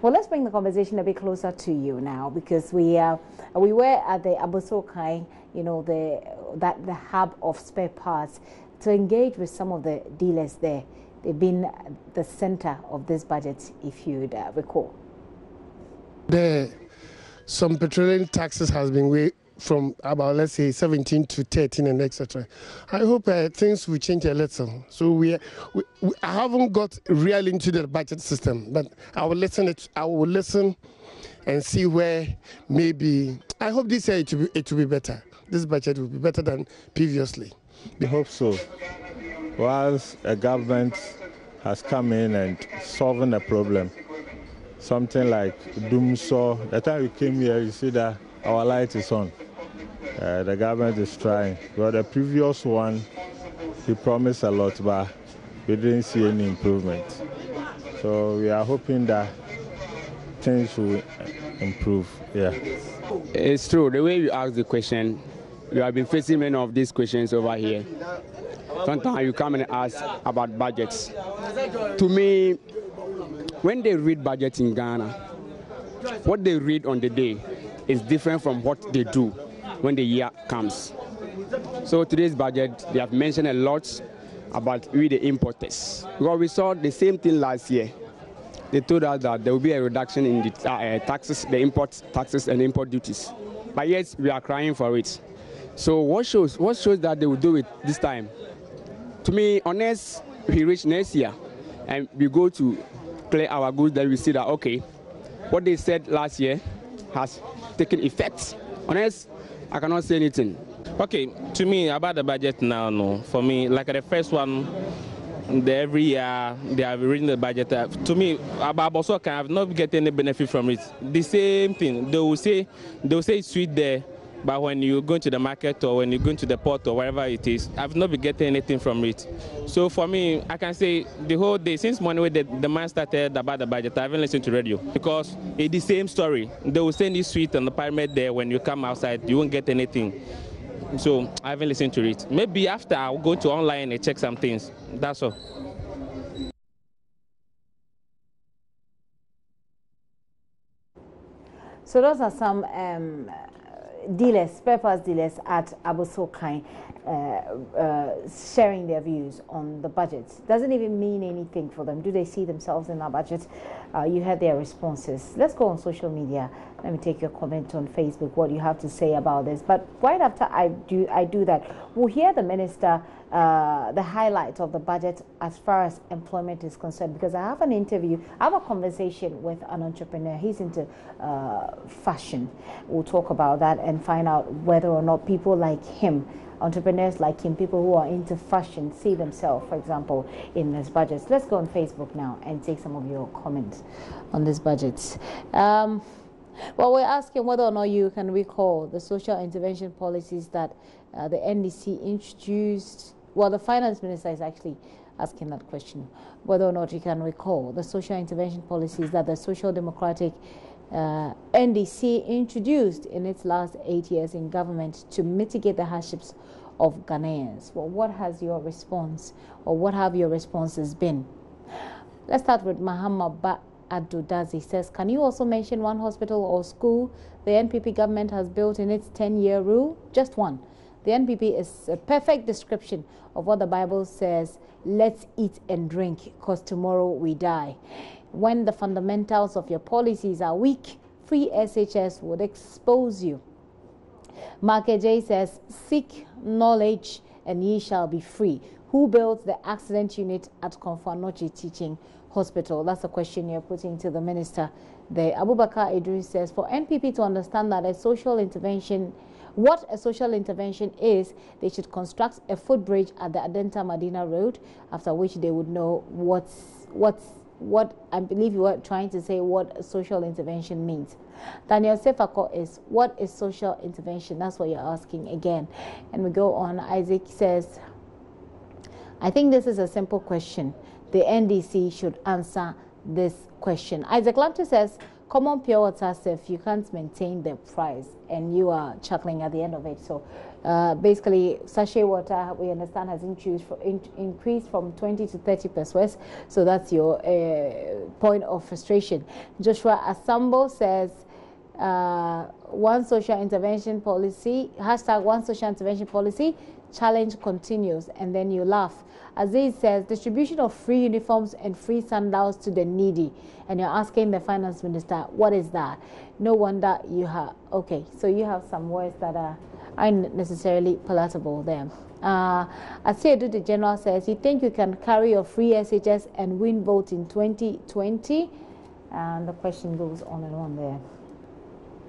Well, let's bring the conversation a bit closer to you now, because we were at the Abossey, the hub of spare parts, to engage with some of the dealers there. They've been the center of this budget, if you'd recall. Some petroleum taxes has been way from about, let's say, 17 to 13 and etc. I hope things will change a little. So we haven't got real into the budget system, but I will listen and see where maybe. I hope this year it will be better. This budget will be better than previously. We hope so. Once a government has come in and solving a problem, something like Dumso, the time we came here, you see that our light is on. The government is trying. Well, the previous one, he promised a lot, but we didn't see any improvement. So we are hoping that things will improve. Yeah. It's true. The way you ask the question, you have been facing many of these questions over here. Sometimes you come and ask about budgets. To me, when they read budgets in Ghana, what they read on the day is different from what they do when the year comes. So today's budget, they have mentioned a lot about the importers. Because we saw the same thing last year. They told us that there will be a reduction in the taxes, the import taxes and import duties. But yet we are crying for it. So what shows that they will do it this time? To me, unless we reach next year and we go to clear our goods, then we see that, okay, what they said last year has taken effect. Unless I cannot say anything. Okay, to me, about the budget now, no. For me, like the first one, every year they have written the budget. To me, about Abossey, I have not get any benefit from it. The same thing, they will say it's sweet there, but when you go to the market or when you go to the port or wherever it is, I've not been getting anything from it. So for me, I can say the whole day, since morning when the man started about the budget, I haven't listened to radio because it's the same story. They will send you sweet on the pyramid there. When you come outside, you won't get anything. So I haven't listened to it. Maybe after I'll go to online and check some things. That's all. So those are some dealers, spare parts dealers at Abossey, sharing their views on the budget. Doesn't even mean anything for them. Do they see themselves in our budget? You had their responses. Let's go on social media. Let me take your comment on Facebook, what you have to say about this. But right after I do that, we'll hear the minister, the highlight of the budget as far as employment is concerned, because I have a conversation with an entrepreneur. He's into fashion. We'll talk about that and find out whether or not people like him, entrepreneurs like him, people who are into fashion, see themselves, for example, in this budget. Let's go on Facebook now and take some of your comments on this budget. Well, we're asking whether or not you can recall the social intervention policies that the NDC introduced. Well, the finance minister is actually asking that question, whether or not you can recall the social intervention policies that the Social Democratic NDC introduced in its last 8 years in government to mitigate the hardships of Ghanaians. Well, what has your response, or what have your responses been? Let's start with Muhammad Ba Adudazi. Says, can you also mention one hospital or school the NPP government has built in its 10-year rule? Just one. The NPP is a perfect description of what the Bible says, let's eat and drink, because tomorrow we die. When the fundamentals of your policies are weak, free SHS would expose you. Mark J says, seek knowledge and ye shall be free. Who built the accident unit at Konfanochi Teaching Hospital? That's a question you're putting to the minister there. Abubakar Idris says, for NPP to understand that a social intervention, what a social intervention is, they should construct a footbridge at the Adenta Medina Road, after which they would know what I believe you were trying to say, what social intervention means. Daniel Sefako is, what is social intervention? That's what you're asking again. And we go on. Isaac says, I think this is a simple question. The NDC should answer this question. Isaac Lamptey says, common pure water stuff, you can't maintain the price and you are chuckling at the end of it. So basically, sachet water, we understand, has increased from 20 to 30 pesos. So that's your point of frustration. Joshua Asambo says, one social intervention policy, hashtag one social intervention policy, challenge continues, and then you laugh. Aziz says, distribution of free uniforms and free sandals to the needy. And you're asking the finance minister, what is that? No wonder you have, okay, so you have some words that aren't necessarily palatable there. Asiedu the general says, you think you can carry your free SHS and win vote in 2020? And the question goes on and on there.